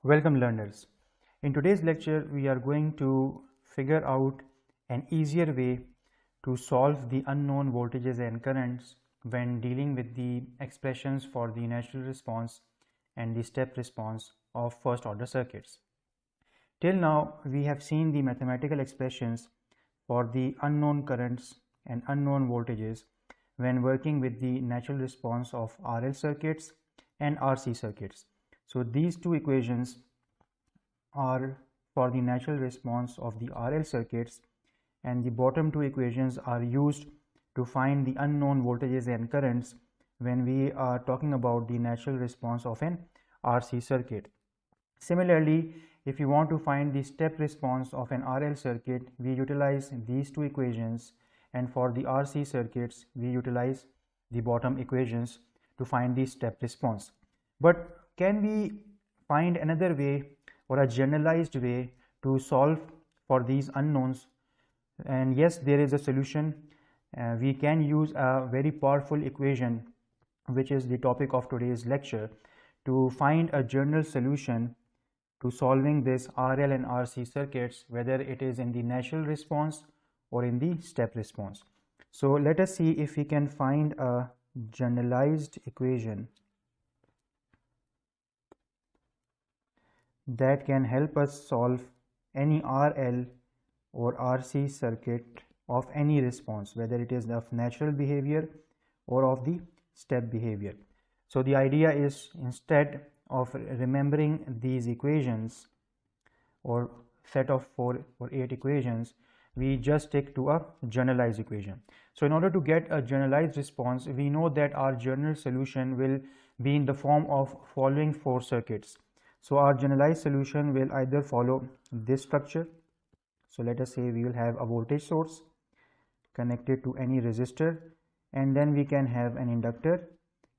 Welcome learners. In today's lecture we are going to figure out an easier way to solve the unknown voltages and currents when dealing with the expressions for the natural response and the step response of first order circuits. Till now we have seen the mathematical expressions for the unknown currents and unknown voltages when working with the natural response of RL circuits and RC circuits. So these two equations are for the natural response of the RL circuits, and the bottom two equations are used to find the unknown voltages and currents when we are talking about the natural response of an RC circuit. Similarly, if you want to find the step response of an RL circuit, we utilize these two equations, and for the RC circuits we utilize the bottom equations to find the step response. But can we find another way or a generalized way to solve for these unknowns? And yes, there is a solution. We can use a very powerful equation, which is the topic of today's lecture, to find a general solution to solving this RL and RC circuits, whether it is in the natural response or in the step response. So let us see if we can find a generalized equation that can help us solve any RL or RC circuit of any response, whether it is of natural behavior or of the step behavior. So the idea is, instead of remembering these equations or set of 4 or 8 equations, we just stick to a generalized equation. So in order to get a generalized response, we know that our general solution will be in the form of following 4 circuits. So our generalized solution will either follow this structure. So let us say we will have a voltage source connected to any resistor, and then we can have an inductor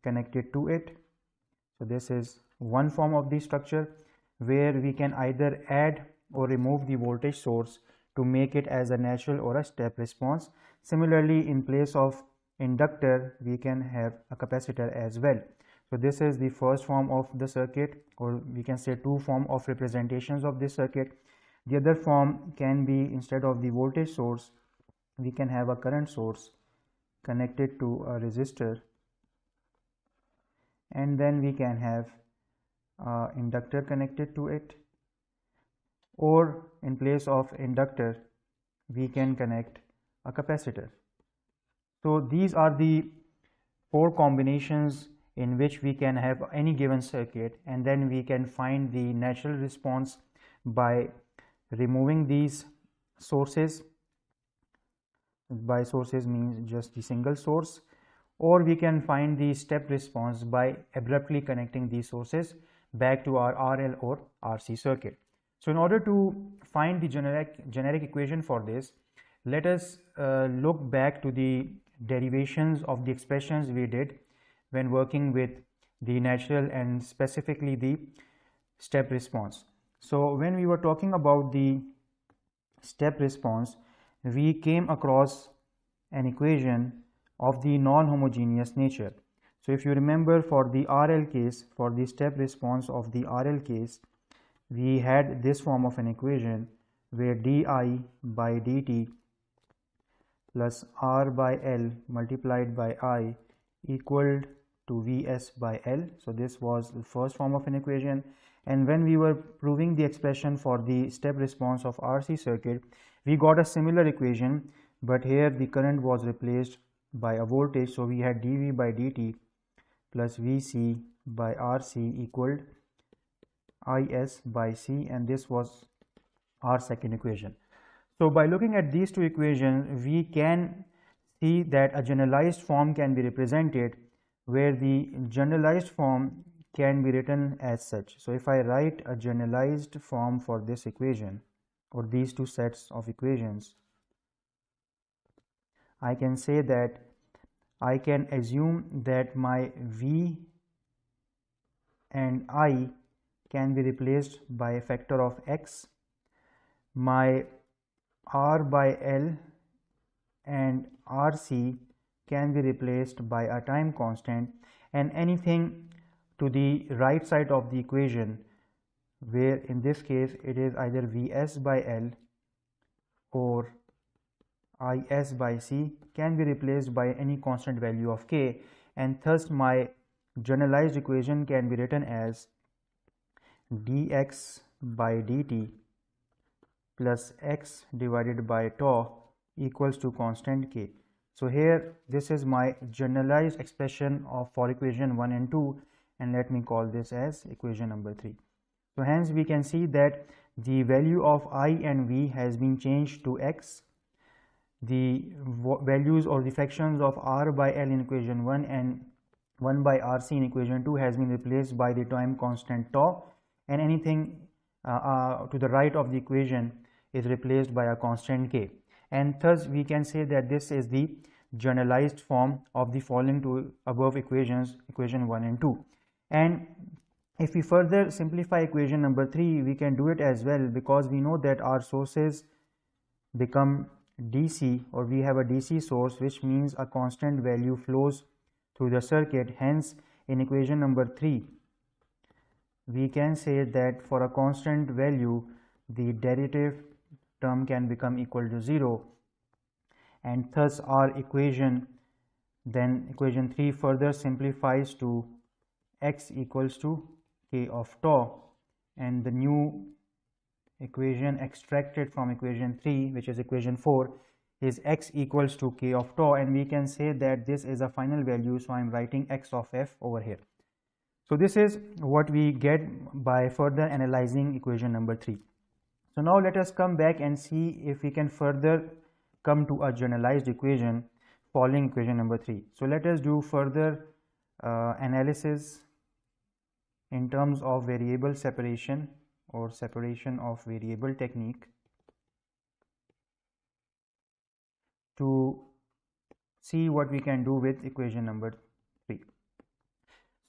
connected to it. So this is one form of the structure where we can either add or remove the voltage source to make it as a natural or a step response. Similarly, in place of inductor we can have a capacitor as well. So this is the first form of the circuit, or we can say two forms of representations of this circuit. The other form can be, instead of the voltage source, we can have a current source connected to a resistor, and then we can have inductor connected to it, or in place of inductor we can connect a capacitor. So these are the 4 combinations in which we can have any given circuit, and then we can find the natural response by removing these sources. By sources means just the single source, or we can find the step response by abruptly connecting these sources back to our RL or RC circuit. So in order to find the generic equation for this, let us look back to the derivations of the expressions we did when working with the natural and specifically the step response. So when we were talking about the step response, we came across an equation of the non-homogeneous nature. So if you remember, for the RL case, for the step response of the RL case, we had this form of an equation where di by dt plus R by L multiplied by I equaled to Vs by L. So this was the first form of an equation, and when we were proving the expression for the step response of RC circuit, we got a similar equation, but here the current was replaced by a voltage. So we had dV by dt plus Vc by Rc equaled Is by C, and this was our second equation. So by looking at these two equations, we can see that a generalized form can be represented, where the generalized form can be written as such. So if I write a generalized form for this equation or these two sets of equations, I can say that I can assume that my V and I can be replaced by a factor of x, my R by L and RC can be replaced by a time constant, and anything to the right side of the equation where in this case it is either Vs by L or Is by C can be replaced by any constant value of K, and thus my generalized equation can be written as dx by dt plus x divided by tau equals to constant K. So here this is my generalized expression for equation 1 and 2, and let me call this as equation number 3. So hence we can see that the value of I and V has been changed to x. The values or the fractions of R by L in equation 1 and 1 by RC in equation 2 has been replaced by the time constant tau, and anything to the right of the equation is replaced by a constant K. And thus we can say that this is the generalized form of the following two above equations, equation 1 and 2. And if we further simplify equation number 3, we can do it as well, because we know that our sources become DC, or we have a DC source, which means a constant value flows through the circuit. Hence in equation number 3 we can say that for a constant value the derivative term can become equal to 0, and thus our equation, then equation 3 further simplifies to x equals to K of tau, and the new equation extracted from equation 3, which is equation 4, is x equals to K of tau, and we can say that this is a final value, so I am writing x of f over here. So this is what we get by further analyzing equation number 3. So now let us come back and see if we can further come to a generalized equation following equation number 3. So let us do further analysis in terms of variable separation or separation of variable technique to see what we can do with equation number 3.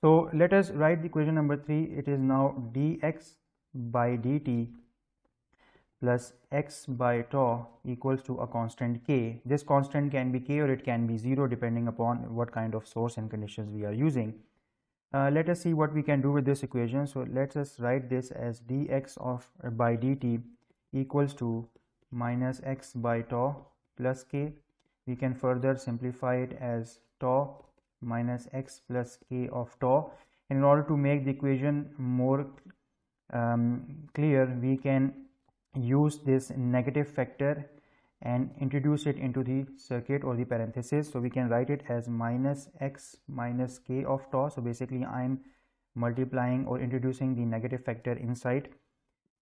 So let us write the equation number 3. It is now dx by dt plus x by tau equals to a constant K. This constant can be K or it can be 0 depending upon what kind of source and conditions we are using. Let us see what we can do with this equation. So let us write this as dx by dt equals to minus x by tau plus K. We can further simplify it as tau minus x plus K of tau. In order to make the equation more clear, we can use this negative factor and introduce it into the circuit or the parenthesis. So we can write it as minus x minus K of tau. So basically I am multiplying or introducing the negative factor inside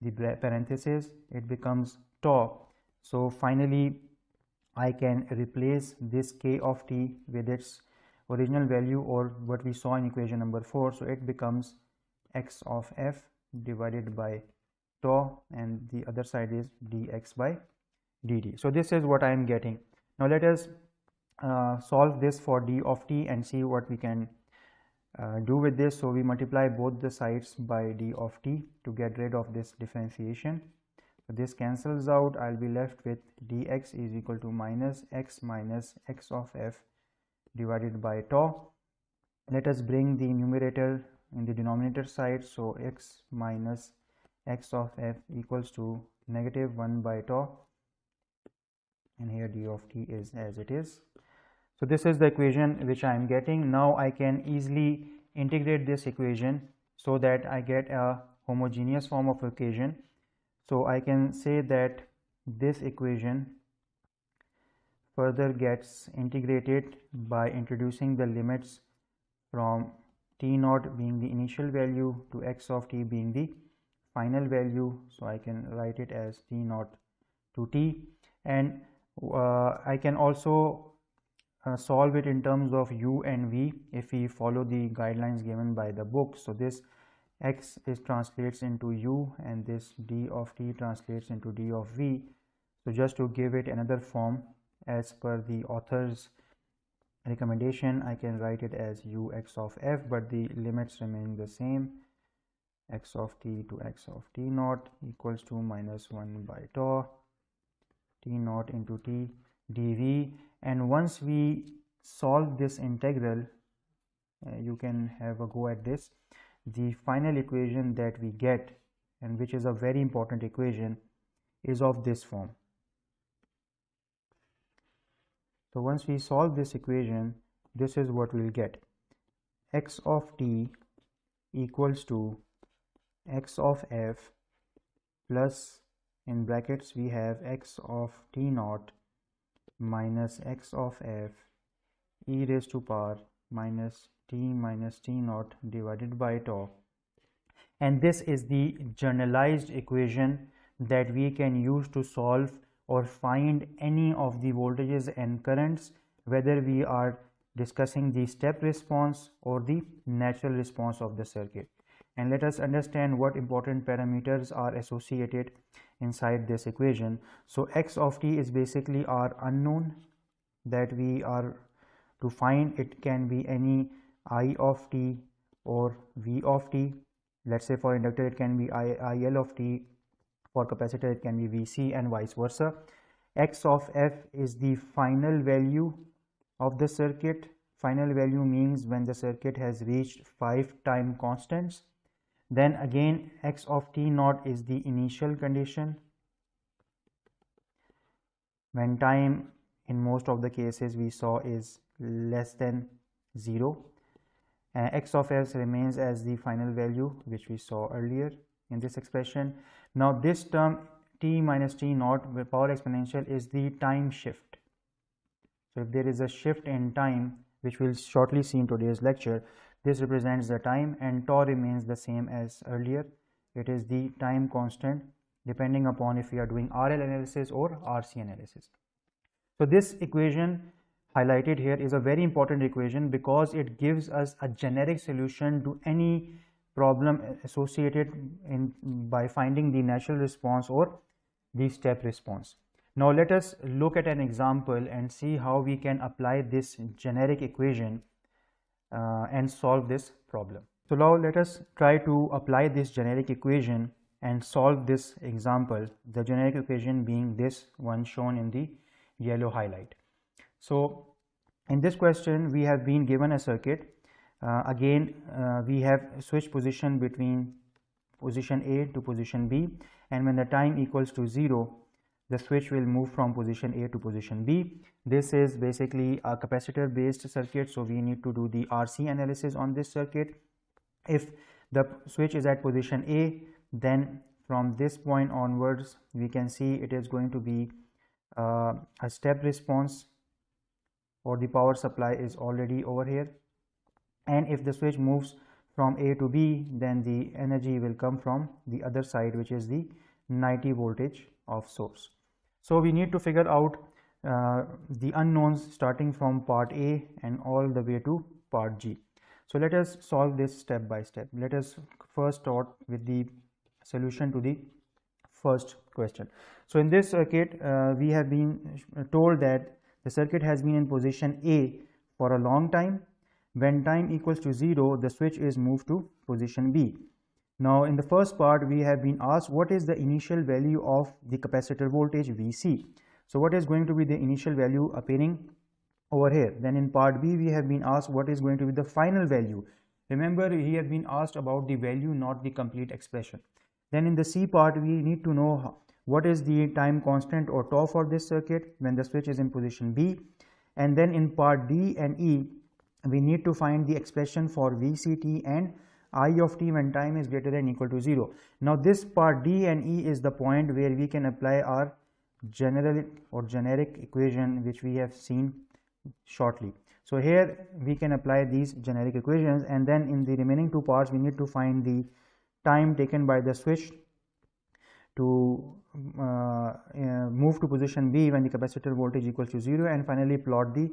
the parenthesis. It becomes tau. So finally I can replace this K of t with its original value, or what we saw in equation number 4. So it becomes x of f divided by tau, and the other side is dx by dt. So this is what I am getting. Now let us solve this for d of t and see what we can do with this. So we multiply both the sides by d of t to get rid of this differentiation. So this cancels out. I'll be left with dx is equal to minus x of f divided by tau. Let us bring the numerator in the denominator side. So x minus x of f equals to negative 1 by tau, and here d of t is as it is. So this is the equation which I am getting. Now I can easily integrate this equation so that I get a homogeneous form of equation. So I can say that this equation further gets integrated by introducing the limits from t naught being the initial value to x of t being the final value. So I can write it as t naught to t, and I can also solve it in terms of u and v if we follow the guidelines given by the book. So this x is translates into u, and this d of t translates into d of v. So just to give it another form as per the author's recommendation, I can write it as u x of f, but the limits remain the same. X of t to x of t naught equals to minus 1 by tau t naught into t dv. And once we solve this integral, you can have a go at this. The final equation that we get and which is a very important equation, is of this form. So once we solve this equation, this is what we'll get. X of t equals to x of f plus, in brackets we have x of t naught minus x of f e raised to power minus t naught divided by tau. And this is the generalized equation that we can use to solve or find any of the voltages and currents, whether we are discussing the step response or the natural response of the circuit. And let us understand what important parameters are associated inside this equation. So x of t is basically our unknown that we are to find. It can be any I of t or V of t. Let's say for inductor it can be IL of t, for capacitor it can be Vc, and vice versa. X of f is the final value of the circuit. Final value means when the circuit has reached 5 time constants. Then again x of t naught is the initial condition when time in most of the cases we saw is less than 0. X of s remains as the final value which we saw earlier in this expression. Now this term t minus t naught with power exponential is the time shift. So if there is a shift in time, which we'll shortly see in today's lecture, this represents the time, and tau remains the same as earlier. It is the time constant depending upon if we are doing RL analysis or RC analysis. So this equation highlighted here is a very important equation because it gives us a generic solution to any problem associated by finding the natural response or the step response. Now let us look at an example and see how we can apply this generic equation and solve this problem. So now let us try to apply this generic equation and solve this example, the generic equation being this one shown in the yellow highlight. So in this question we have been given a circuit. We have switched position between position A to position B, and when the time equals to 0, the switch will move from position A to position B. This is basically a capacitor based circuit, so we need to do the RC analysis on this circuit. If the switch is at position A, then from this point onwards we can see it is going to be a step response, or the power supply is already over here. And if the switch moves from A to B, then the energy will come from the other side, which is the 90 voltage of source. So we need to figure out the unknowns starting from part A and all the way to part G. So let us solve this step by step. Let us first start with the solution to the first question. So in this circuit we have been told that the circuit has been in position A for a long time. When time equals to 0, the switch is moved to position B. Now in the first part we have been asked what is the initial value of the capacitor voltage Vc. So what is going to be the initial value appearing over here? Then in part B we have been asked what is going to be the final value. Remember, he has been asked about the value, not the complete expression. Then in the C part we need to know what is the time constant or tau for this circuit when the switch is in position B. And then in part D and E we need to find the expression for Vct and I of t when time is greater than or equal to 0. Now this part D and E is the point where we can apply our general or generic equation, which we have seen shortly. So here we can apply these generic equations, and then in the remaining two parts we need to find the time taken by the switch to move to position B when the capacitor voltage equals to 0, and finally plot the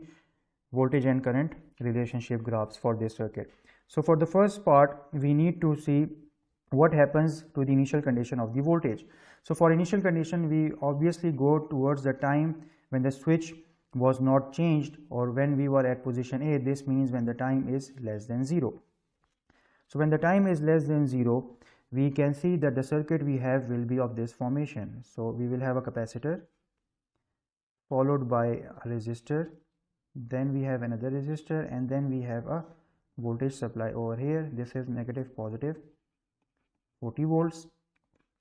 voltage and current relationship graphs for this circuit. So for the first part we need to see what happens to the initial condition of the voltage. So for initial condition we obviously go towards the time when the switch was not changed, or when we were at position A. This means when the time is less than 0. So when the time is less than 0, we can see that the circuit we have will be of this formation. So we will have a capacitor followed by a resistor, then we have another resistor, and then we have a voltage supply over here. This is negative positive 40 volts,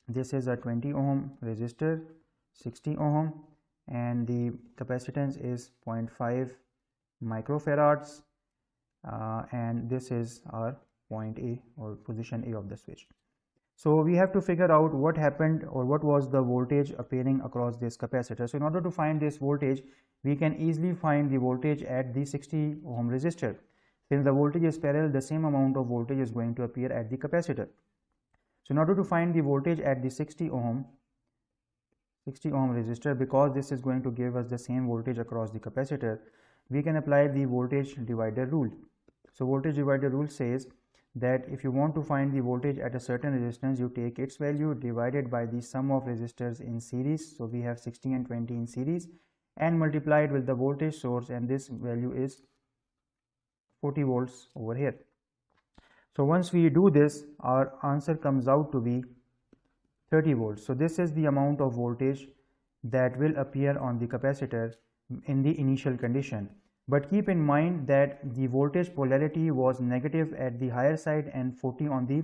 This is a 20 ohm resistor, 60 ohm, and the capacitance is 0.5 microfarads, and this is our point A or position A of the switch. So we have to figure out what happened or what was the voltage appearing across this capacitor. So in order to find this voltage, we can easily find the voltage at the 60 ohm resistor. Since the voltage is parallel, the same amount of voltage is going to appear at the capacitor. So in order to find the voltage at the 60 ohm resistor, because this is going to give us the same voltage across the capacitor, we can apply the voltage divider rule. So voltage divider rule says that if you want to find the voltage at a certain resistance, you take its value divided by the sum of resistors in series. So we have 60 and 20 in series, and multiply it with the voltage source, and this value is 40 volts over here. So once we do this, our answer comes out to be 30 volts. So this is the amount of voltage that will appear on the capacitor in the initial condition. But keep in mind that the voltage polarity was negative at the higher side and 40 on the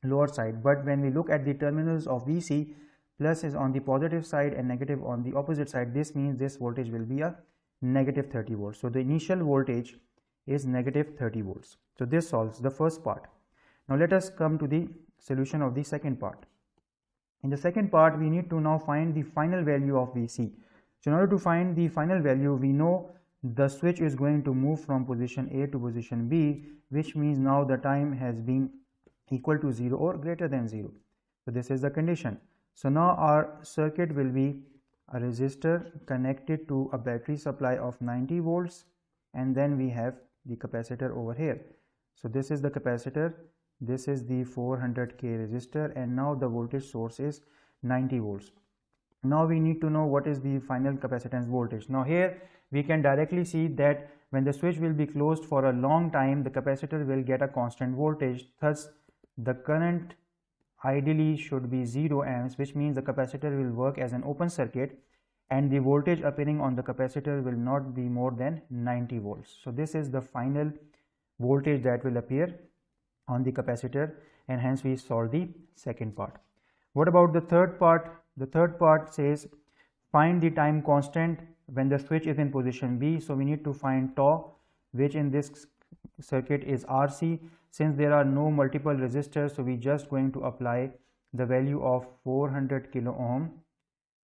lower side. But when we look at the terminals of VC, plus is on the positive side and negative on the opposite side, this means this voltage will be a negative 30 volts. So the initial voltage is negative 30 volts. So this solves the first part. Now let us come to the solution of the second part. In the second part, we need to now find the final value of VC. So in order to find the final value, we know the switch is going to move from position A to position B, which means now the time has been equal to 0 or greater than 0. So this is the condition. So now our circuit will be a resistor connected to a battery supply of 90 volts, and then we have the capacitor over here. So this is the capacitor, this is the 400k resistor, and now the voltage source is 90 volts. Now we need to know what is the final capacitance voltage. Now here we can directly see that when the switch will be closed for a long time, the capacitor will get a constant voltage. Thus the current ideally should be 0 amps, which means the capacitor will work as an open circuit, and the voltage appearing on the capacitor will not be more than 90 volts. So this is the final voltage that will appear on the capacitor, and hence we solve the second part. What about the third part? The third part says find the time constant when the switch is in position B. So we need to find tau, which in this circuit is RC. Since there are no multiple resistors, so we just going to apply the value of 400 kilo ohm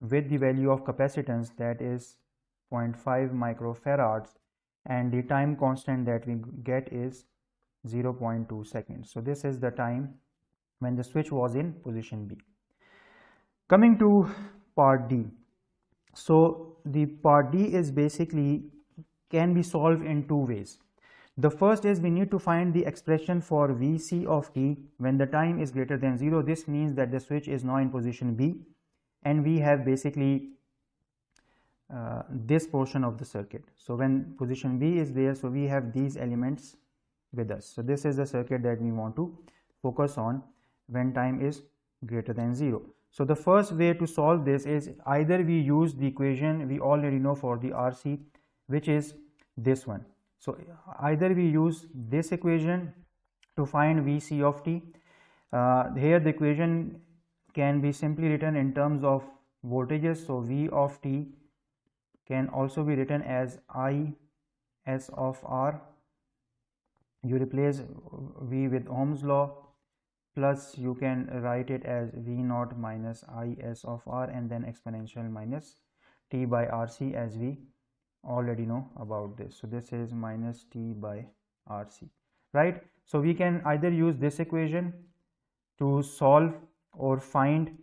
with the value of capacitance, that is 0.5 microfarads, and the time constant that we get is 0.2 seconds. So this is the time when the switch was in position B. Coming to part D. So the part D is basically can be solved in two ways. The first is we need to find the expression for Vc of t when the time is greater than 0. This means that the switch is now in position B, and we have basically this portion of the circuit. So when position B is there, so we have these elements with us. So this is the circuit that we want to focus on when time is greater than 0. So the first way to solve this is either we use the equation we already know for the RC, which is this one. So either we use this equation to find Vc of t. Here the equation can be simply written in terms of voltages. So V of t can also be written as Is of R. You replace V with Ohm's law, plus you can write it as V naught minus Is of R, and then exponential minus t by RC, as we already know about this. So this is minus t by RC, right? So we can either use this equation to solve or find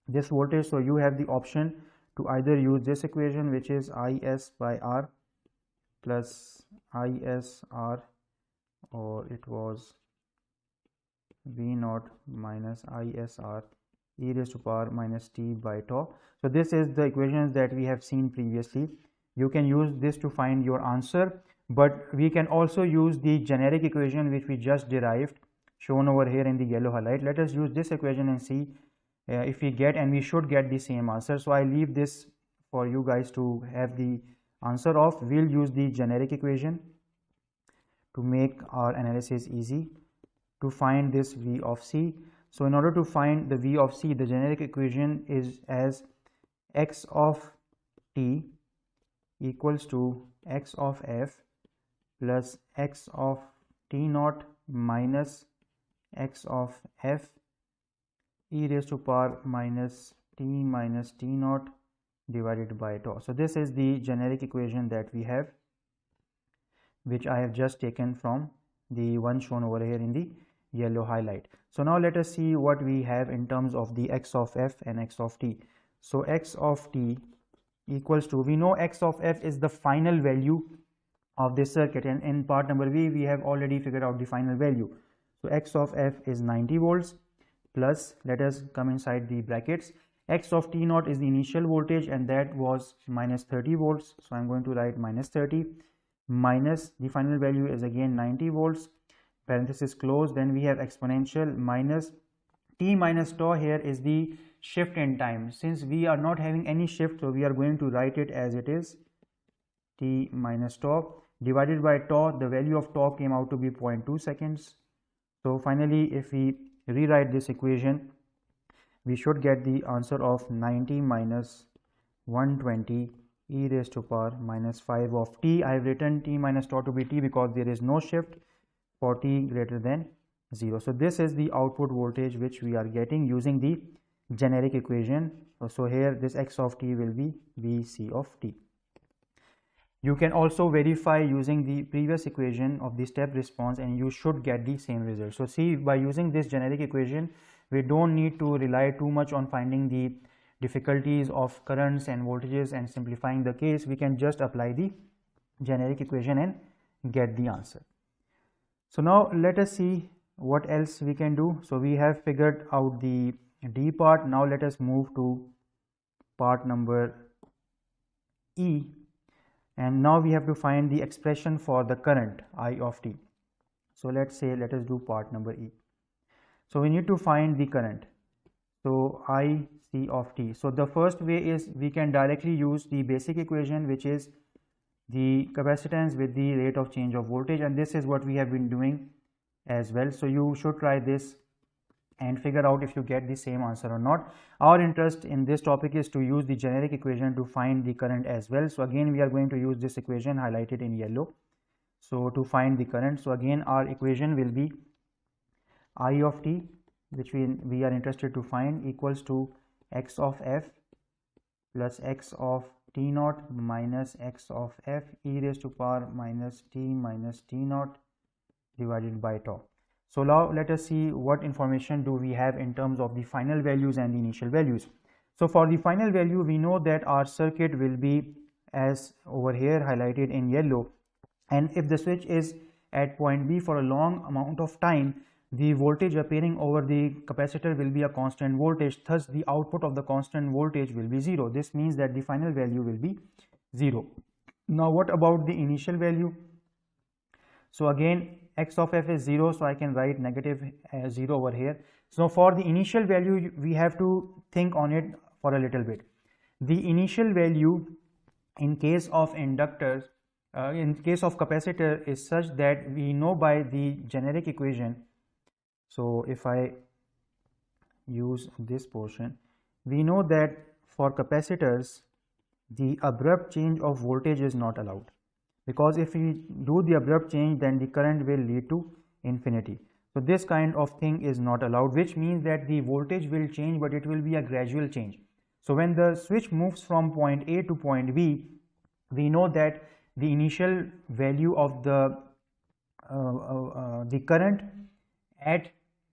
this voltage. So you have the option to either use this equation, which is Is by R plus ISR, or it was V naught minus ISR e raised to power minus t by tau. So this is the equations that we have seen previously. You can use this to find your answer, but we can also use the generic equation which we just derived, shown over here in the yellow highlight. Let us use this equation and see if we get, and we should get the same answer. So I leave this for you guys to have the answer of. We'll use the generic equation to make our analysis easy to find this V of C. So in order to find the V of C, the generic equation is as x of t equals to x of f plus x of t naught minus x of f e raised to power minus t naught divided by tau. So this is the generic equation that we have, which I have just taken from the one shown over here in the yellow highlight. So now let us see what we have in terms of the x of f and x of t. So x of t equals to, we know x of f is the final value of this circuit, and in part number B we have already figured out the final value. So x of f is 90 volts plus, let us come inside the brackets, x of t naught is the initial voltage and that was minus 30 volts. So I'm going to write minus 30 minus the final value is again 90 volts, parenthesis close, then we have exponential minus t minus tau. Here is the shift in time. Since we are not having any shift, so we are going to write it as it is, t minus tau divided by tau. The value of tau came out to be 0.2 seconds. So finally, if we rewrite this equation, we should get the answer of 90 minus 120 e raised to power minus 5 of t. I have written t minus tau to be t because there is no shift for t greater than 0. So this is the output voltage which we are getting using the generic equation. So here this x of t will be Vc of t. You can also verify using the previous equation of the step response and you should get the same result. So see, by using this generic equation, we don't need to rely too much on finding the difficulties of currents and voltages and simplifying the case. We can just apply the generic equation and get the answer. So now let us see what else we can do. So we have figured out the D part. Now let us move to part number E, and now we have to find the expression for the current I of t. So let us do part number E. So we need to find the current, so IC of t. So the first way is we can directly use the basic equation, which is the capacitance with the rate of change of voltage, and this is what we have been doing as well. So you should try this and figure out if you get the same answer or not. Our interest in this topic is to use the generic equation to find the current as well. So again we are going to use this equation highlighted in yellow, so to find the current. So again our equation will be I of t, which we are interested to find, equals to x of f plus x of t naught minus x of f e raised to power minus t naught divided by tau. So now let us see what information do we have in terms of the final values and the initial values. So for the final value, we know that our circuit will be as over here highlighted in yellow, and if the switch is at point B for a long amount of time, the voltage appearing over the capacitor will be a constant voltage, thus the output of the constant voltage will be 0. This means that the final value will be 0. Now what about the initial value? So again x of f is 0, so I can write negative 0 over here. So for the initial value, we have to think on it for a little bit. The initial value in case of inductors, in case of capacitor, is such that we know by the generic equation. So if I use this portion, we know that for capacitors the abrupt change of voltage is not allowed, because if we do the abrupt change, then the current will lead to infinity. So this kind of thing is not allowed, which means that the voltage will change, but it will be a gradual change. So when the switch moves from point A to point B, we know that the initial value of the current at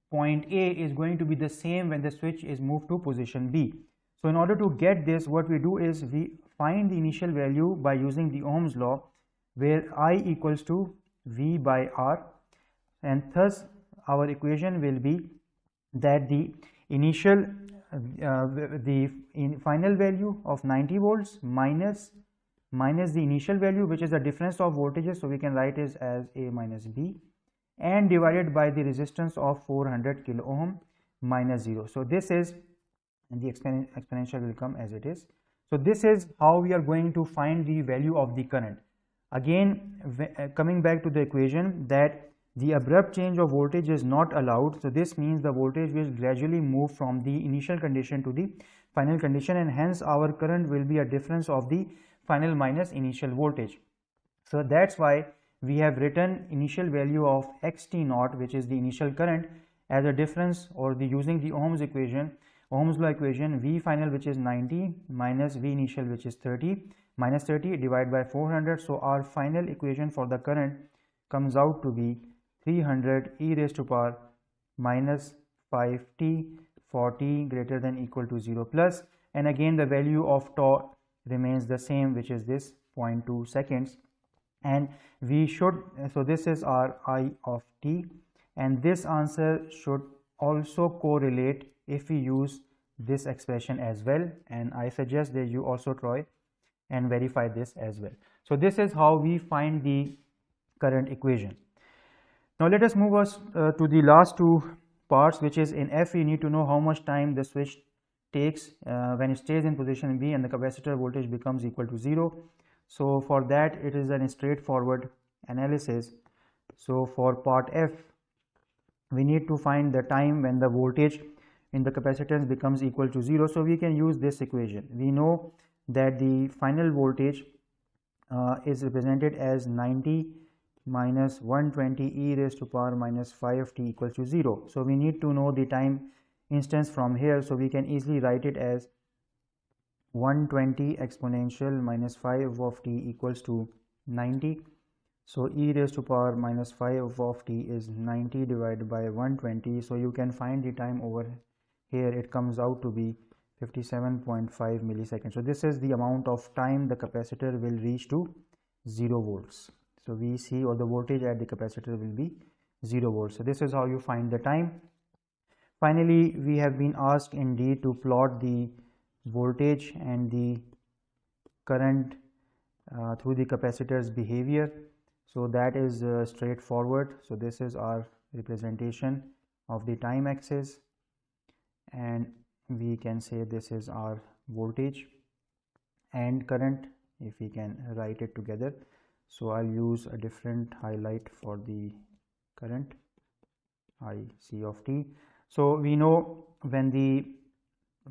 point A is going to be the same when the switch is moved to position B. So in order to get this, what we do is we find the initial value by using the Ohm's law, where I equals to V by R, and thus our equation will be that the initial final value of 90 volts minus the initial value, which is the difference of voltages, so we can write it as A minus B, and divided by the resistance of 400 kilo ohm minus 0. So this is, and the exponential will come as it is. So this is how we are going to find the value of the current. Again, coming back to the equation, that The abrupt change of voltage is not allowed. So this means the voltage will gradually move from the initial condition to the final condition, and hence our current will be a difference of the final minus initial voltage. So that's why we have written initial value of xt naught, which is the initial current, as a difference, or the using the Ohm's law equation, V final, which is 90, minus V initial, which is 30, minus 30 divided by 400. So our final equation for the current comes out to be 300 e raised to power minus 5t for t greater than equal to 0 plus, and again the value of tau remains the same, which is this 0.2 seconds. And we should, so this is our I of t, and this answer should also correlate if we use this expression as well, and I suggest that you also try and verify this as well. So this is how we find the current equation. Now let us move us to the last two parts, which is in F we need to know how much time the switch takes when it stays in position B and the capacitor voltage becomes equal to 0. So for that it is a straightforward analysis. So for part F, we need to find the time when the voltage in the capacitance becomes equal to 0. So we can use this equation. We know that the final voltage is represented as 90 minus 120 e raised to power minus 5t equals to 0. So we need to know the time instance from here. So we can easily write it as 120 exponential minus 5 of t equals to 90. So e raised to power minus 5 of t is 90 divided by 120. So you can find the time over here. It comes out to be 57.5 milliseconds. So this is the amount of time the capacitor will reach to 0 volts. So we see, or the voltage at the capacitor will be 0 volts. So this is how you find the time. Finally, we have been asked indeed to plot the voltage and the current through the capacitor's behavior. So that is straightforward. So this is our representation of the time axis, and we can say this is our voltage and current if we can write it together. So I'll use a different highlight for the current, IC of t. So we know when the,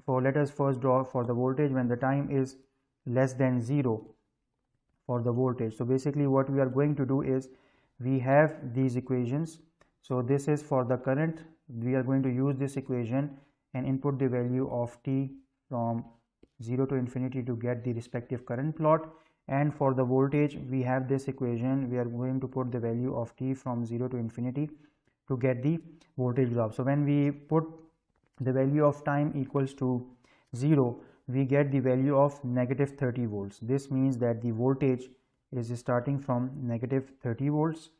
let us first draw for the voltage when the time is less than 0 for the voltage. So basically what we are going to do is we have these equations. So this is for the current. We are going to use this equation and input the value of t from 0 to infinity to get the respective current plot. And for the voltage, we have this equation. We are going to put the value of t from 0 to infinity to get the voltage drop. So when we put the value of time equals to 0, we get the value of negative 30 volts. This means that the voltage is starting from negative 30 volts,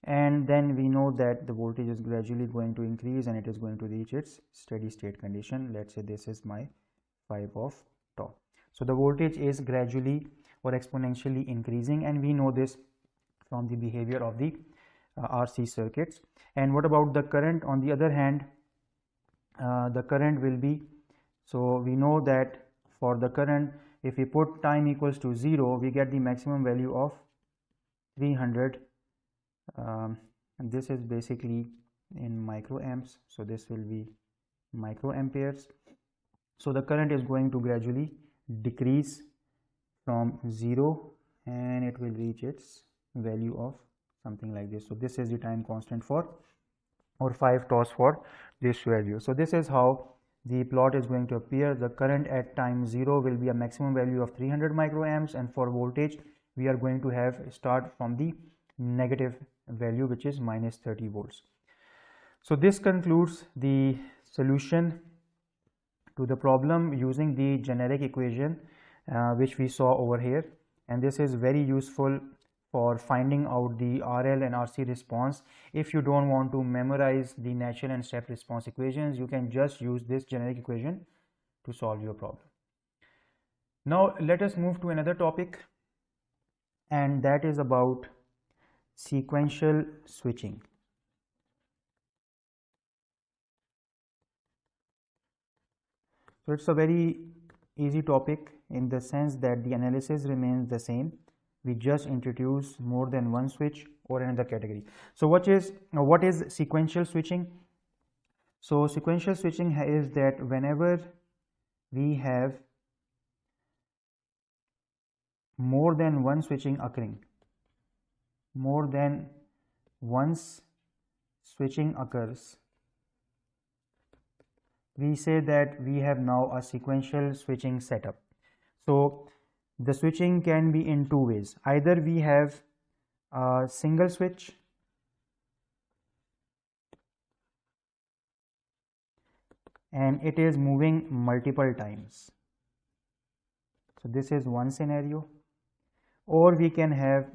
and then we know that the voltage is gradually going to increase and it is going to reach its steady state condition. Let's say this is my 5 of tau. So the voltage is gradually or exponentially increasing, and we know this from the behavior of the RC circuits. And what about the current? On the other hand, the current will be, so we know that for the current, if we put time equals to 0, we get the maximum value of 300, and this is basically in microamps. So this will be microamperes. So the current is going to gradually decrease from 0 and it will reach its value of something like this. So this is the time constant for, or 5 taus for this value. So this is how the plot is going to appear. The current at time 0 will be a maximum value of 300 microamps, and for voltage we are going to have start from the negative value, which is minus 30 volts. So this concludes the solution to the problem using the generic equation which we saw over here, and this is very useful for finding out the RL and RC response. If you don't want to memorize the natural and step response equations, you can just use this generic equation to solve your problem. Now let us move to another topic, and that is about sequential switching. So it's a very easy topic in the sense that the analysis remains the same. We just introduce more than one switch or another category. So what is sequential switching? So sequential switching is that whenever we have more than one switching occurring, more than once switching occurs, we say that we have now a sequential switching setup. So the switching can be in two ways. Either we have a single switch and it is moving multiple times. So this is one scenario. Or we can have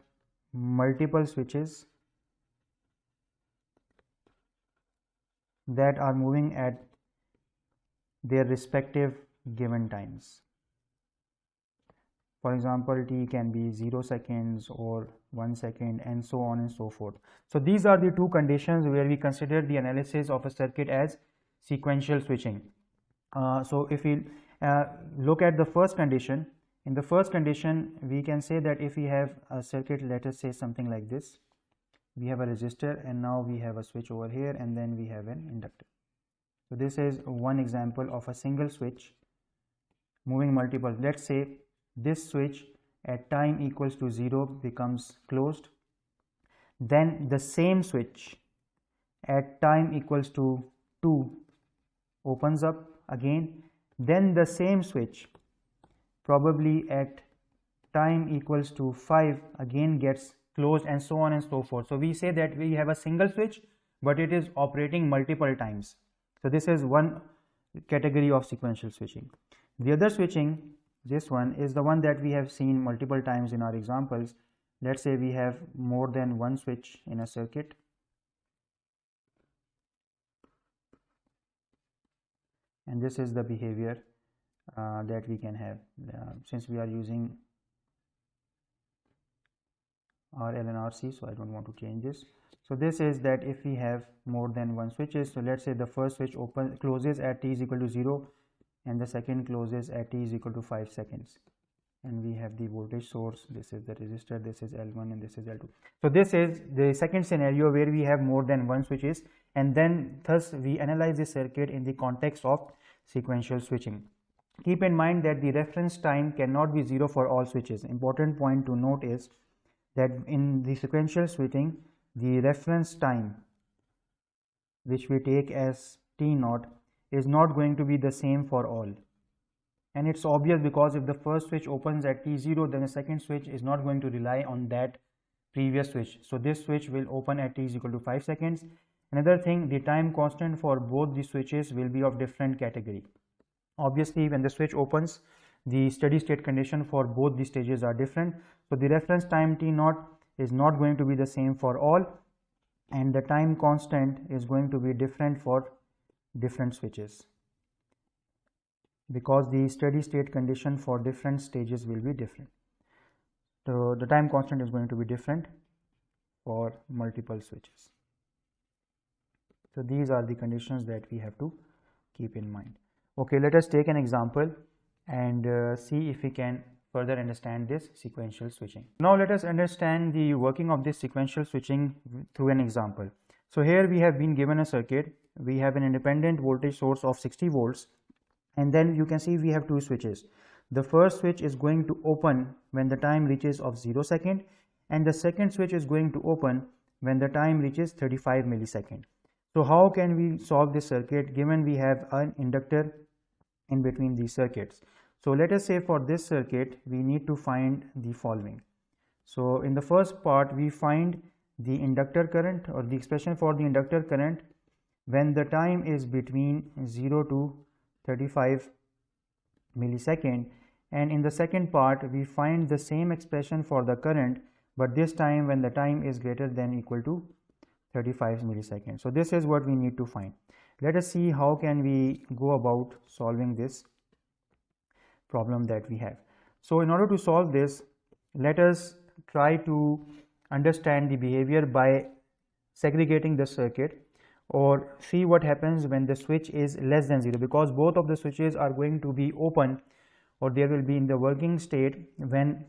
multiple switches that are moving at their respective given times. For example, t can be 0 seconds or 1 second and so on and so forth. So these are the two conditions where we consider the analysis of a circuit as sequential switching. So if we look at the first condition, in the first condition we can say that if we have a circuit, let us say something like this, we have a resistor and now we have a switch over here and then we have an inductor. So this is one example of a single switch moving multiple. Let's say this switch at time equals to 0 becomes closed, then the same switch at time equals to 2 opens up again, then the same switch probably at time equals to 5 again gets closed, and so on and so forth. So we say that we have a single switch but it is operating multiple times. So this is one category of sequential switching. The other switching, this one, is the one that we have seen multiple times in our examples. Let's say we have more than one switch in a circuit. And this is the behavior that we can have since we are using RL and RC, so I don't want to change this. So this is that if we have more than one switches, so let's say the first switch closes at t is equal to 0 and the second closes at t is equal to 5 seconds, and we have the voltage source, this is the resistor, this is L1 and this is L2. So this is the second scenario where we have more than one switches, and then thus we analyze the circuit in the context of sequential switching. Keep in mind that the reference time cannot be 0 for all switches. Important point to note is that in the sequential switching, the reference time which we take as t0 is not going to be the same for all. And it's obvious because if the first switch opens at t0, then the second switch is not going to rely on that previous switch. So this switch will open at t is equal to 5 seconds. Another thing, the time constant for both the switches will be of different category. Obviously, when the switch opens, the steady state condition for both the stages are different. So the reference time t0 is not going to be the same for all, and the time constant is going to be different for different switches, because the steady state condition for different stages will be different. So the time constant is going to be different for multiple switches. So these are the conditions that we have to keep in mind. Okay, let us take an example and see if we can further understand this sequential switching. Now let us understand the working of this sequential switching through an example. So here we have been given a circuit. We have an independent voltage source of 60 volts, and then you can see we have two switches. The first switch is going to open when the time reaches of 0 second, and the second switch is going to open when the time reaches 35 millisecond. So how can we solve this circuit given we have an inductor in between these circuits? So let us say for this circuit we need to find the following. So in the first part we find the inductor current, or the expression for the inductor current when the time is between 0 to 35 millisecond, and in the second part we find the same expression for the current, but this time when the time is greater than or equal to 35 milliseconds. So this is what we need to find. Let us see how can we go about solving this problem that we have. So in order to solve this, let us try to understand the behavior by segregating the circuit, or see what happens when the switch is less than 0, because both of the switches are going to be open, or they will be in the working state when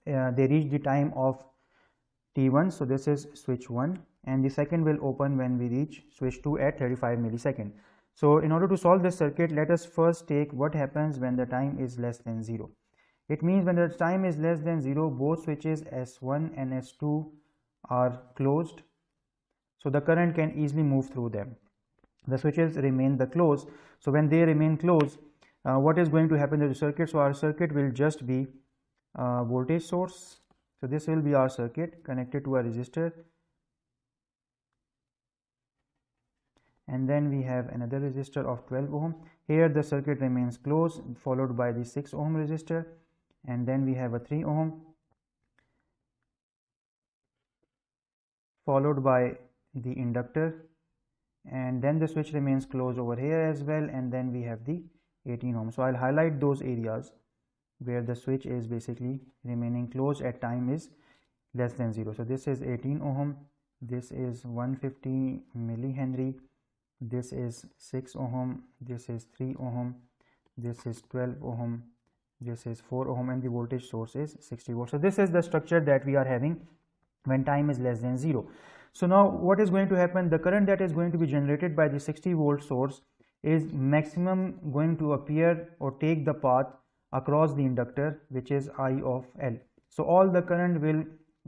they reach the time of T1, so this is switch 1, and the second will open when we reach switch 2 at 35 millisecond. So in order to solve this circuit, let us first take what happens when the time is less than 0. It means when the time is less than 0, both switches S1 and S2 are closed, so the current can easily move through them. The switches remain closed, so when they remain closed, what is going to happen to the circuit? So our circuit will just be voltage source. So this will be our circuit connected to a resistor, and then we have another resistor of 12 ohm. Here the circuit remains closed, followed by the 6 ohm resistor, and then we have a 3 ohm, followed by the inductor, and then the switch remains closed over here as well, and then we have the 18 ohm. So I'll highlight those areas where the switch is basically remaining closed at time is less than 0. So this is 18 ohm, this is 150 millihenry, this is 6 ohm, this is 3 ohm, this is 12 ohm, this is 4 ohm, and the voltage source is 60 volts. So this is the structure that we are having when time is less than 0. So now what is going to happen? The current that is going to be generated by the 60 volt source is maximum going to appear or take the path across the inductor, which is I of L. So all the current will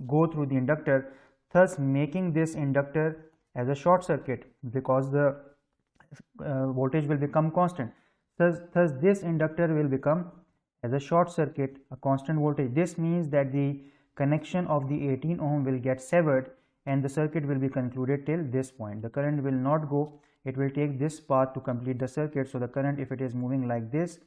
go through the inductor, thus making this inductor as a short circuit, because the voltage will become constant. Thus this inductor will become as a short circuit, a constant voltage. This means that the connection of the 18 ohm will get severed and the circuit will be concluded till this point. The current will not go, it will take this path to complete the circuit. So the current, if it is moving like this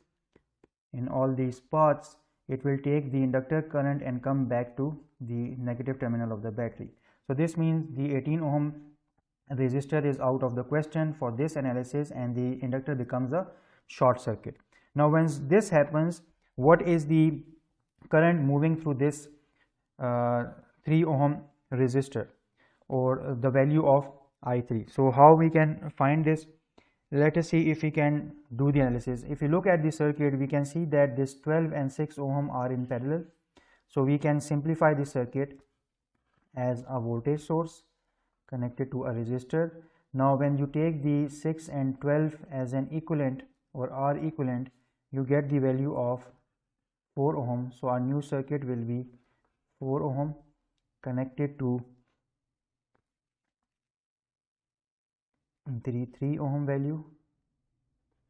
in all these paths, it will take the inductor current and come back to the negative terminal of the battery. So this means the 18 ohm resistor is out of the question for this analysis, and the inductor becomes a short circuit. Now once this happens, what is the current moving through this 3 ohm resistor, or the value of I3? So how we can find this? Let us see if we can do the analysis. If you look at the circuit, we can see that this 12 and 6 ohm are in parallel. So we can simplify the circuit as a voltage source connected to a resistor. Now when you take the 6 and 12 as an equivalent or R equivalent, you get the value of 4 ohm. So our new circuit will be 4 ohm connected to the 3 ohm value,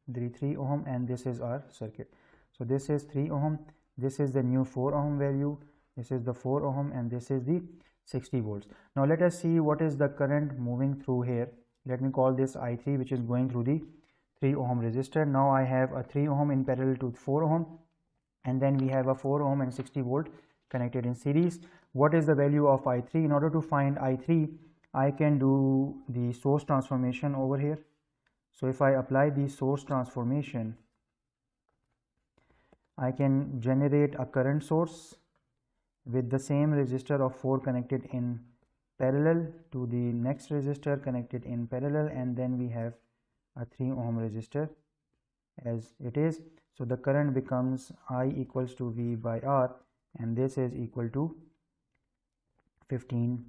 the 3 ohm, and this is our circuit. So this is 3 ohm, this is the new 4 ohm value, this is the 4 ohm, and this is the 60 volts. Now let us see what is the current moving through here. Let me call this I3, which is going through the 3 ohm resistor. Now I have a 3 ohm in parallel to 4 ohm, and then we have a 4 ohm and 60 volt connected in series. What is the value of I3? In order to find I3, I can do the source transformation over here. So if I apply the source transformation, I can generate a current source with the same resistor of 4 connected in parallel to the next resistor connected in parallel, and then we have a 3 ohm resistor as it is. So the current becomes I equals to V by R, and this is equal to 15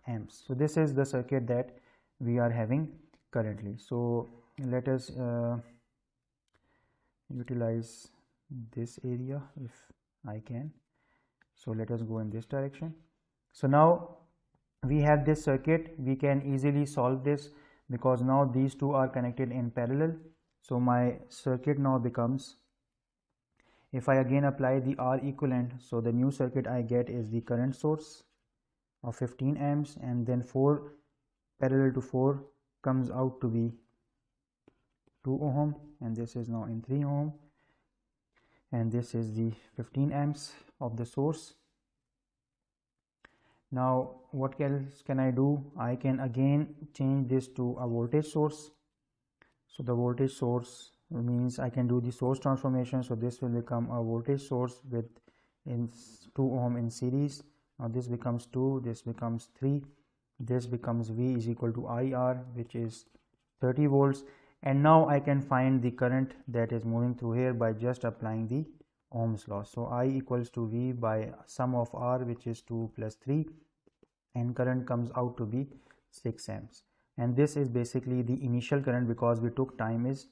amps. So this is the circuit that we are having currently. So let us utilize this area if I can. So let us go in this direction. So now we have this circuit. We can easily solve this because now these two are connected in parallel. So my circuit now becomes, if I again apply the R equivalent, so the new circuit I get is the current source of 15 amps, and then 4 parallel to 4 comes out to be 2 ohm, and this is now in 3 ohm, and this is the 15 amps of the source. Now what else can I do? I can again change this to a voltage source. So the voltage source means I can do the source transformation. So this will become a voltage source with in 2 ohm in series. Now this becomes 2, this becomes 3, this becomes V is equal to IR, which is 30 volts, and now I can find the current that is moving through here by just applying the Ohm's law. So I equals to V by sum of R, which is 2 plus 3, and current comes out to be 6 amps, and this is basically the initial current because we took time is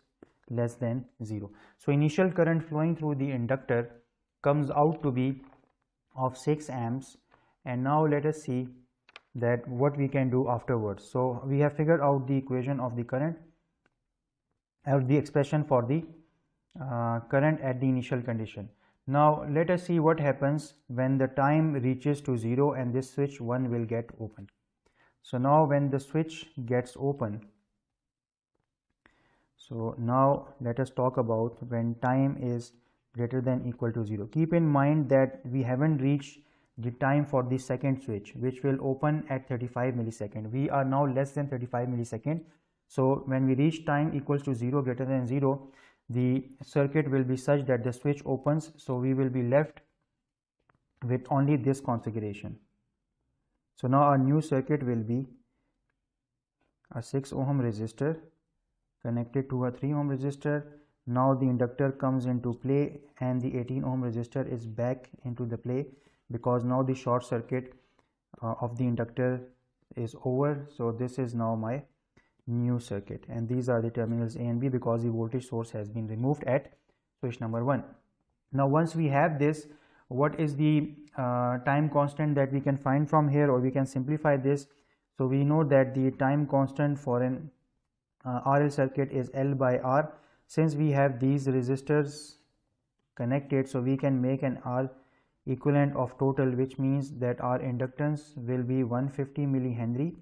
less than 0. So initial current flowing through the inductor comes out to be of 6 amps, and now let us see that what we can do afterwards. So we have figured out the equation of the current or the expression for the current at the initial condition. Now let us see what happens when the time reaches to 0 and this switch 1 will get open. So now when the switch gets open, so now let us talk about when time is greater than equal to 0. Keep in mind that we haven't reached the time for the second switch, which will open at 35 millisecond. We are now less than 35 millisecond. So when we reach time equals to 0, greater than 0, the circuit will be such that the switch opens. So we will be left with only this configuration. So now our new circuit will be a 6 ohm resistor connected to a 3 ohm resistor. Now the inductor comes into play and the 18 ohm resistor is back into the play because now the short circuit of the inductor is over. So this is now my new circuit, and these are the terminals A and B because the voltage source has been removed at switch number 1. Now once we have this, what is the time constant that we can find from here, or we can simplify this? So we know that the time constant for an RL circuit is L by R. Since we have these resistors connected, so we can make an R equivalent of total, which means that our inductance will be 150 millihenry,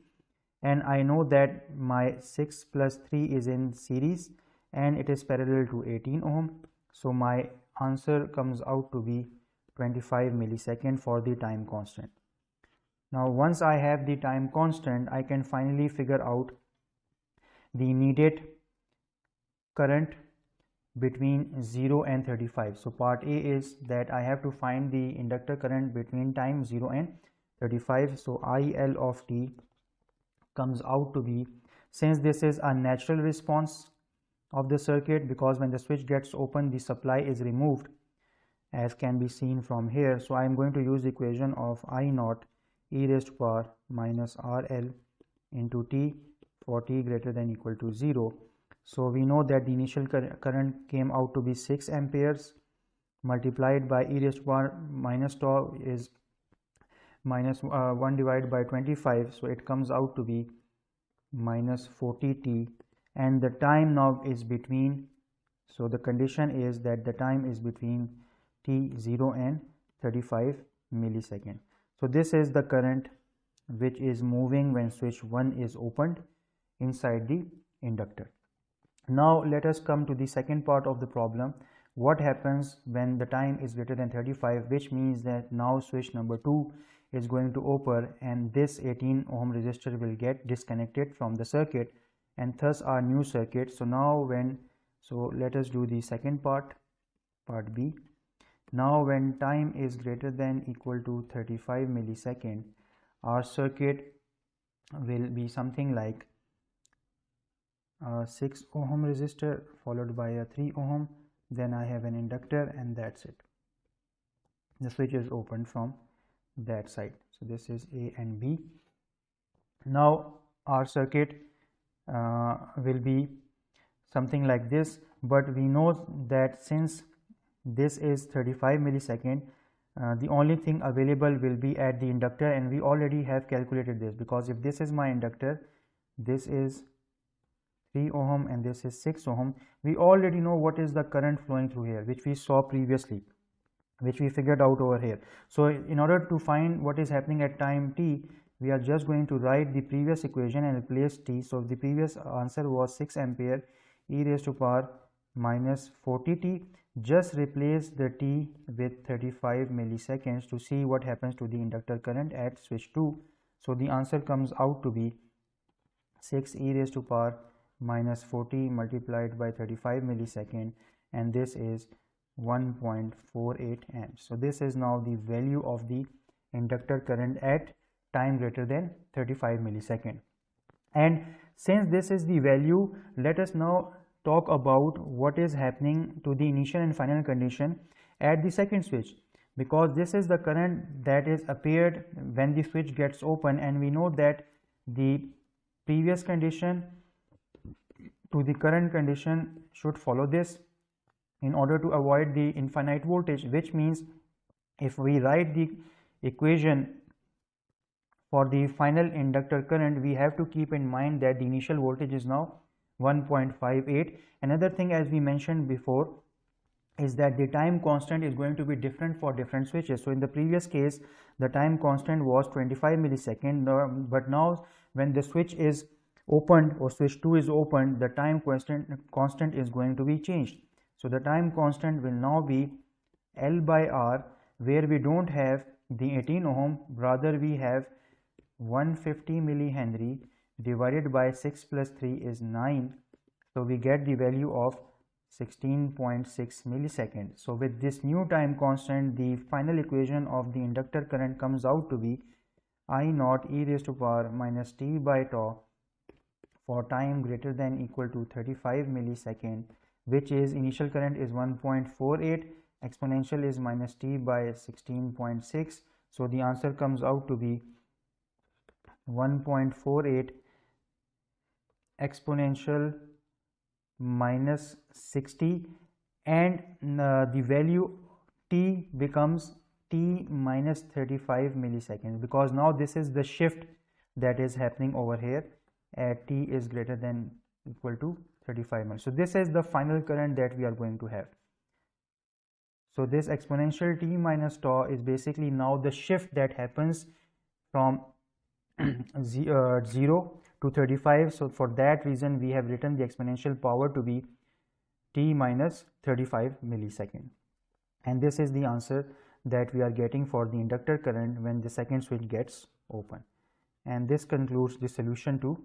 and I know that my 6 plus 3 is in series and it is parallel to 18 ohm. So my answer comes out to be 25 millisecond for the time constant. Now once I have the time constant, I can finally figure out the needed current between 0 and 35. So part A is that I have to find the inductor current between time 0 and 35. So IL of t comes out to be, since this is a natural response of the circuit, because when the switch gets open the supply is removed as can be seen from here. So I am going to use the equation of I naught e raised to power minus RL into t for t greater than equal to 0. So we know that the initial current came out to be 6 amperes multiplied by e raised to power minus tau is minus 1 divided by 25. So it comes out to be minus 40 t, and the time now is between, so the condition is that the time is between t0 and 35 millisecond. So this is the current which is moving when switch 1 is opened inside the inductor. Now let us come to the second part of the problem. What happens when the time is greater than 35, which means that now switch number 2 is going to open and this 18 ohm resistor will get disconnected from the circuit, and thus our new circuit. So now let us do the second part B. Now when time is greater than equal to 35 millisecond, our circuit will be something like a 6 ohm resistor followed by a 3 ohm, then I have an inductor, and that's it. The switch is opened from that side. So this is A and B. Now our circuit will be something like this, but we know that since this is 35 millisecond, the only thing available will be at the inductor, and we already have calculated this, because if this is my inductor, this is 3 ohm and this is 6 ohm, we already know what is the current flowing through here, which we saw previously, which we figured out over here. So in order to find what is happening at time t, we are just going to write the previous equation and replace t. So the previous answer was 6 ampere e raised to power minus 40 t. Just replace the t with 35 milliseconds to see what happens to the inductor current at switch 2. So the answer comes out to be 6 e raised to power minus 40 multiplied by 35 millisecond, and this is 1.48 amps. So this is now the value of the inductor current at time greater than 35 millisecond. And since this is the value, let us now talk about what is happening to the initial and final condition at the second switch, because this is the current that is appeared when the switch gets open, and we know that the previous condition to the current condition should follow this in order to avoid the infinite voltage, which means if we write the equation for the final inductor current, we have to keep in mind that the initial voltage is now 1.58. Another thing, as we mentioned before, is that the time constant is going to be different for different switches. So in the previous case, the time constant was 25 millisecond, but now when the switch is opened or switch 2 is opened, the time constant is going to be changed. So the time constant will now be L by R, where we don't have the 18 ohm, rather we have 150 millihenry divided by 6 plus 3 is 9. So we get the value of 16.6 milliseconds. So with this new time constant, the final equation of the inductor current comes out to be I naught e raised to power minus t by tau for time greater than equal to 35 millisecond, which is initial current is 1.48, exponential is minus t by 16.6. So the answer comes out to be 1.48 exponential minus 60, and the value t becomes t minus 35 milliseconds, because now this is the shift that is happening over here at t is greater than equal to 35 minutes. So this is the final current that we are going to have. So this exponential t minus tau is basically now the shift that happens from 0 to 35. So for that reason, we have written the exponential power to be t minus 35 millisecond. And this is the answer that we are getting for the inductor current when the second switch gets open. And this concludes the solution to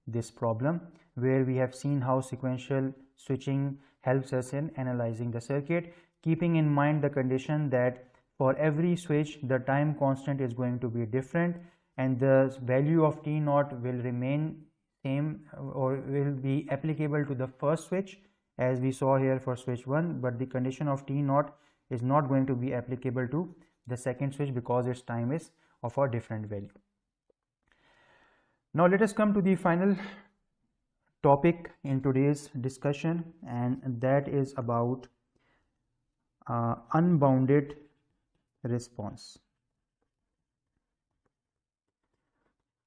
this problem, where we have seen how sequential switching helps us in analyzing the circuit, keeping in mind the condition that for every switch the time constant is going to be different, and the value of t naught will remain same or will be applicable to the first switch as we saw here for switch 1, but the condition of t naught is not going to be applicable to the second switch because its time is of a different value. Now let us come to the final topic in today's discussion, and that is about unbounded response.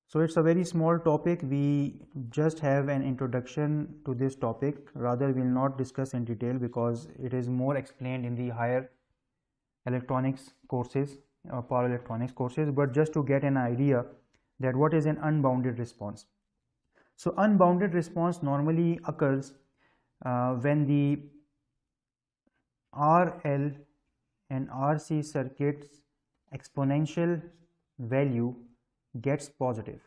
So it's a very small topic. We just have an introduction to this topic. Rather, we will not discuss in detail because it is more explained in the higher electronics courses or power electronics courses, but just to get an idea that what is an unbounded response. So unbounded response normally occurs when the RL and RC circuits exponential value gets positive.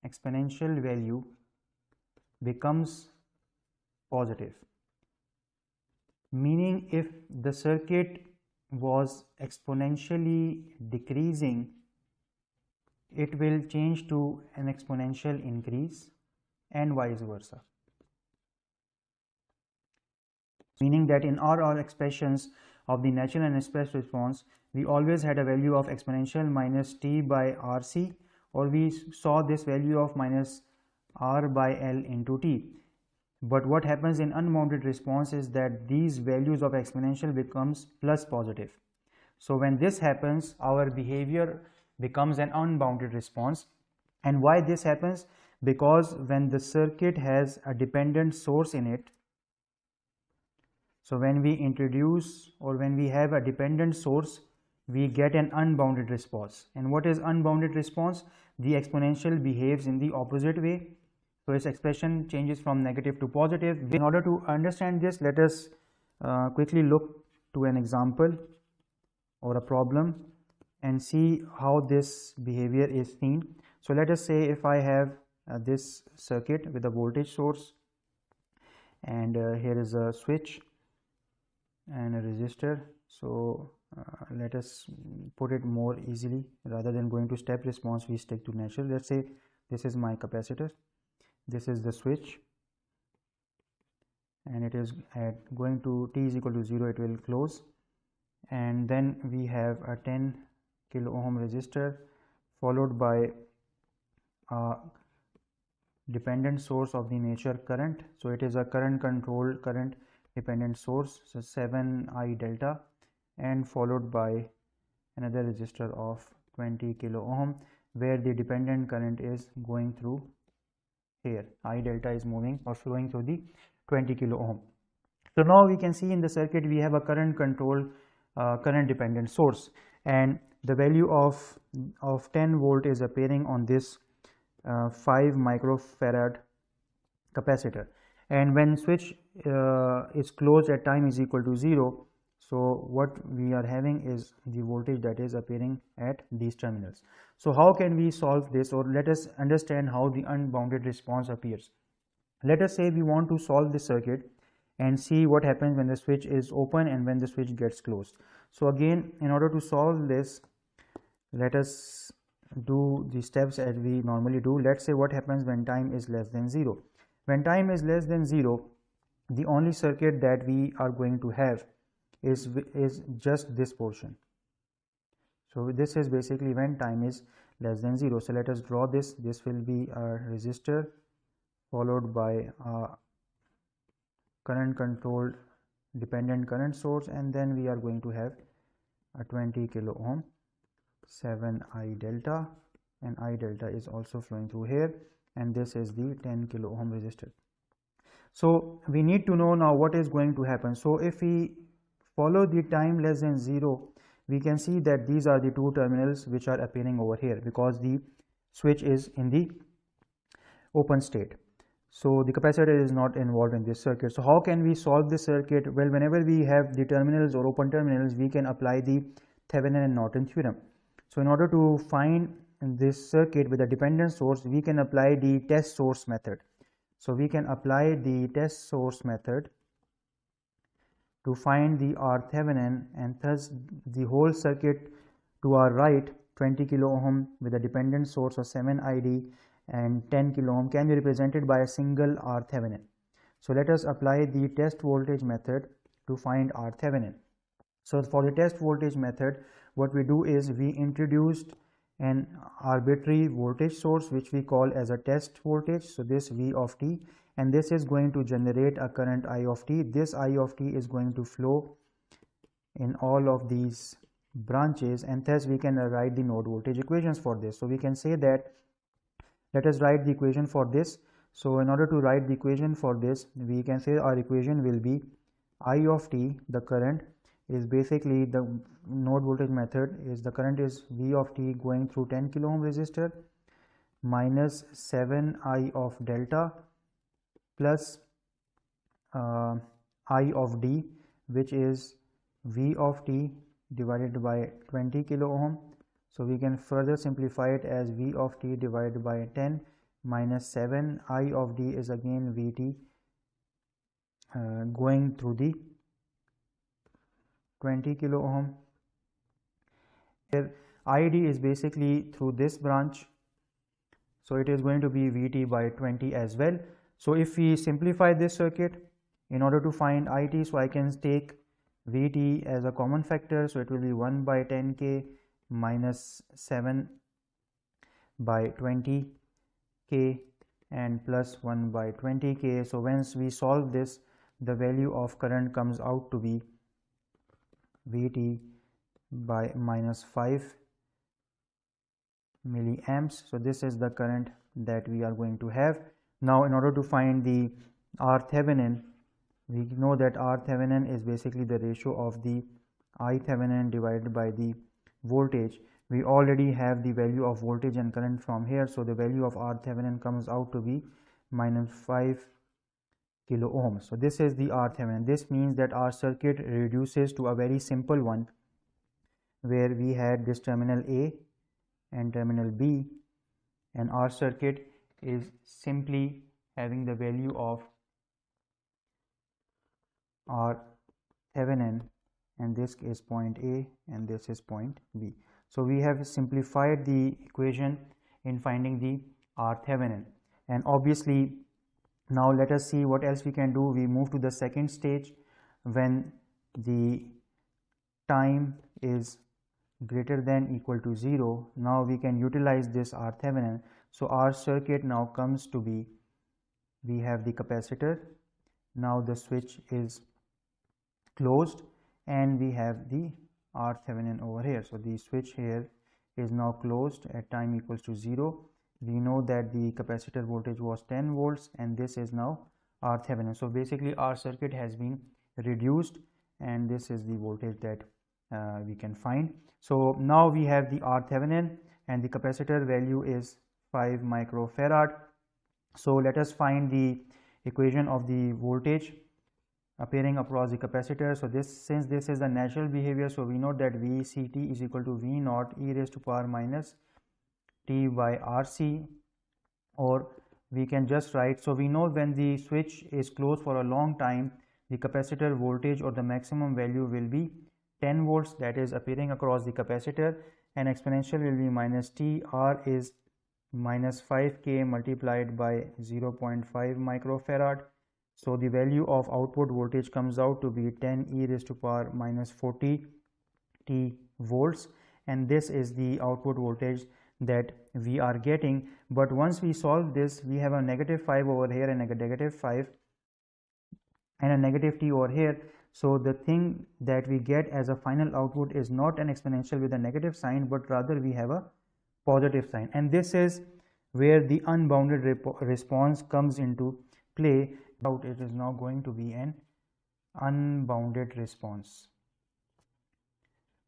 Exponential value becomes positive, meaning if the circuit was exponentially decreasing, it will change to an exponential increase, and vice versa. Meaning that in our expressions of the natural and express response, we always had a value of exponential minus t by RC, or we saw this value of minus R by L into t. But what happens in unbounded response is that these values of exponential becomes plus positive. So when this happens, our behavior becomes an unbounded response. And why this happens? Because when the circuit has a dependent source in it, so when we introduce or when we have a dependent source, we get an unbounded response. And what is unbounded response? The exponential behaves in the opposite way. So its expression changes from negative to positive. In order to understand this, let us quickly look to an example or a problem and see how this behavior is seen. So let us say if I have this circuit with a voltage source, and here is a switch and a resistor. So let us put it more easily. Rather than going to step response, we stick to natural. Let's say this is my capacitor, this is the switch, and it is at going to t is equal to 0, it will close, and then we have a 10 kilo ohm resistor followed by a dependent source of the nature current. So it is a current controlled current dependent source, so 7I delta, and followed by another resistor of 20 kilo ohm where the dependent current is going through here. I delta is moving or flowing through the 20 kilo ohm. So now we can see in the circuit we have a current controlled current dependent source, and the value of 10 volt is appearing on this 5 microfarad capacitor, and when switch is closed at time is equal to 0, so what we are having is the voltage that is appearing at these terminals. So how can we solve this, or let us understand how the unbounded response appears. Let us say we want to solve this circuit and see what happens when the switch is open and when the switch gets closed. So again, in order to solve this, let us do the steps as we normally do. Let's say what happens when time is less than 0. When time is less than 0, the only circuit that we are going to have is just this portion. So this is basically when time is less than 0. So let us draw this. This will be a resistor followed by a current controlled dependent current source, and then we are going to have a 20 kilo ohm 7I delta, and I delta is also flowing through here, and this is the 10 kilo ohm resistor. So we need to know now what is going to happen. So if we follow the time less than 0, we can see that these are the two terminals which are appearing over here because the switch is in the open state. So the capacitor is not involved in this circuit. So how can we solve this circuit? Well, whenever we have the terminals or open terminals, we can apply the Thevenin and Norton theorem. So in order to find this circuit with a dependent source, we can apply the test source method. So we can apply the test source method to find the R Thevenin, and thus the whole circuit to our right, 20 kilo ohm with a dependent source of 7 ID and 10 kilo ohm, can be represented by a single R Thevenin. So let us apply the test voltage method to find R Thevenin. So for the test voltage method, what we do is we introduced an arbitrary voltage source which we call as a test voltage. So this V of t, and this is going to generate a current I of t. This I of t is going to flow in all of these branches, and thus we can write the node voltage equations for this. So we can say that, let us write the equation for this. So in order to write the equation for this, we can say our equation will be I of t, the current is basically the node voltage method is the current is V of t going through 10 kilo ohm resistor minus 7I of delta plus I of d, which is V of t divided by 20 kilo ohm. So we can further simplify it as V of t divided by 10 minus 7 I of d is again Vt going through the 20 kilo ohm. Here ID is basically through this branch, so it is going to be Vt by 20 as well. So if we simplify this circuit in order to find It, so I can take Vt as a common factor, so it will be 1 by 10k minus 7 by 20k and plus 1 by 20k. So once we solve this, the value of current comes out to be Vt by minus 5 milliamps. So this is the current that we are going to have. Now in order to find the R Thevenin, we know that R Thevenin is basically the ratio of the I Thevenin divided by the voltage. We already have the value of voltage and current from here, so the value of R Thevenin comes out to be minus 5 kilo ohms. So this is the R Thevenin. This means that our circuit reduces to a very simple one where we had this terminal A and terminal B, and our circuit is simply having the value of R Thevenin, and this is point A and this is point B. So we have simplified the equation in finding the R Thevenin, and obviously now let us see what else we can do. We move to the second stage when the time is greater than equal to 0, now we can utilize this RThevenin. So our circuit now comes to be, we have the capacitor, now the switch is closed, and we have the RThevenin over here. So the switch here is now closed at time equals to 0. We know that the capacitor voltage was 10 volts, and this is now RThevenin. So basically our circuit has been reduced, and this is the voltage that we can find. So now we have the RThevenin, and the capacitor value is 5 microfarad. So let us find the equation of the voltage appearing across the capacitor. So since this is the natural behavior, so we know that VCT is equal to V naught e raised to power minus T by RC, or we can just write, so we know when the switch is closed for a long time, the capacitor voltage or the maximum value will be 10 volts, that is appearing across the capacitor, and exponential will be minus T. R is minus 5K multiplied by 0.5 microfarad. So the value of output voltage comes out to be 10 e raised to power minus 40 T volts, and this is the output voltage that we are getting. But once we solve this, we have a negative 5 over here and a negative 5 and a negative T over here. So the thing that we get as a final output is not an exponential with a negative sign, but rather we have a positive sign, and this is where the unbounded response comes into play. It is now going to be an unbounded response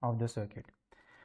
of the circuit.